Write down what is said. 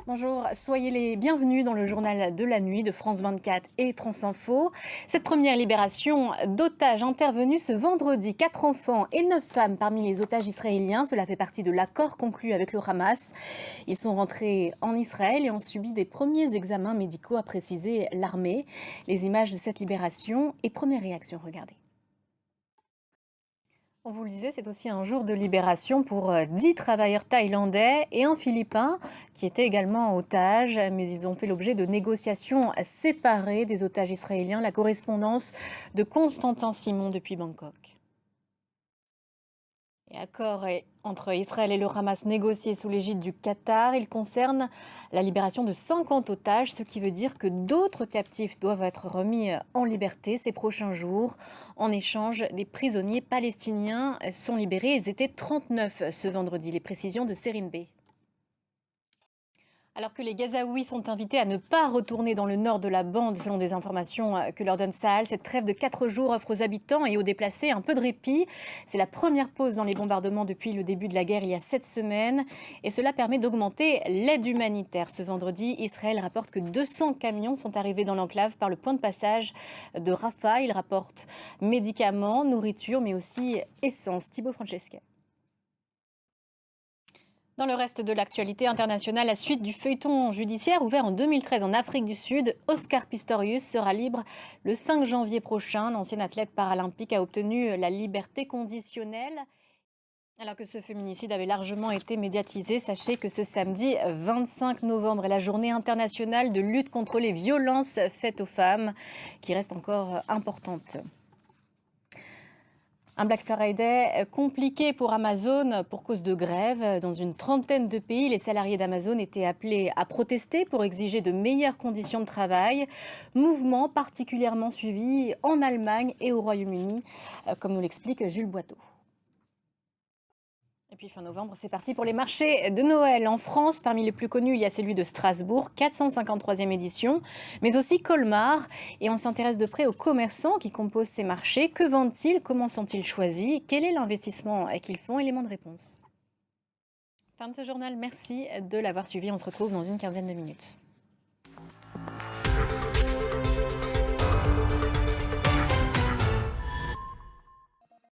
Bonjour, soyez les bienvenus dans le journal de la nuit de France 24 et France Info. Cette première libération d'otages intervenue ce vendredi, 4 enfants et 9 femmes parmi les otages israéliens. Cela fait partie de l'accord conclu avec le Hamas. Ils sont rentrés en Israël et ont subi des premiers examens médicaux, a précisé l'armée. Les images de cette libération et première réaction, regardez. On vous le disait, c'est aussi un jour de libération pour 10 travailleurs thaïlandais et un Philippin qui était également en otage, mais ils ont fait l'objet de négociations séparées des otages israéliens. La correspondance de Constantin Simon depuis Bangkok. Et accord entre Israël et le Hamas négocié sous l'égide du Qatar. Il concerne la libération de 50 otages, ce qui veut dire que d'autres captifs doivent être remis en liberté ces prochains jours. En échange, des prisonniers palestiniens sont libérés. Ils étaient 39 ce vendredi. Les précisions de Serine B. Alors que les Gazaouis sont invités à ne pas retourner dans le nord de la bande, selon des informations que leur donne Sahel, cette trêve de 4 jours offre aux habitants et aux déplacés un peu de répit. C'est la première pause dans les bombardements depuis le début de la guerre il y a 7 semaines. Et cela permet d'augmenter l'aide humanitaire. Ce vendredi, Israël rapporte que 200 camions sont arrivés dans l'enclave par le point de passage de Rafah. Ils rapportent médicaments, nourriture, mais aussi essence. Thibaut Francesca. Dans le reste de l'actualité internationale, la suite du feuilleton judiciaire ouvert en 2013 en Afrique du Sud, Oscar Pistorius sera libre le 5 janvier prochain. L'ancien athlète paralympique a obtenu la liberté conditionnelle. Alors que ce féminicide avait largement été médiatisé, sachez que ce samedi 25 novembre est la journée internationale de lutte contre les violences faites aux femmes, qui reste encore importante. Un Black Friday compliqué pour Amazon pour cause de grève. Dans une trentaine de pays, les salariés d'Amazon étaient appelés à protester pour exiger de meilleures conditions de travail. Mouvement particulièrement suivi en Allemagne et au Royaume-Uni, comme nous l'explique Jules Boiteau. Et puis fin novembre, c'est parti pour les marchés de Noël. En France, parmi les plus connus, il y a celui de Strasbourg, 453e édition, mais aussi Colmar. Et on s'intéresse de près aux commerçants qui composent ces marchés. Que vendent-ils? Comment sont-ils choisis? Quel est l'investissement qu'ils font? Élément de réponse. Fin de ce journal, merci de l'avoir suivi. On se retrouve dans une quinzaine de minutes.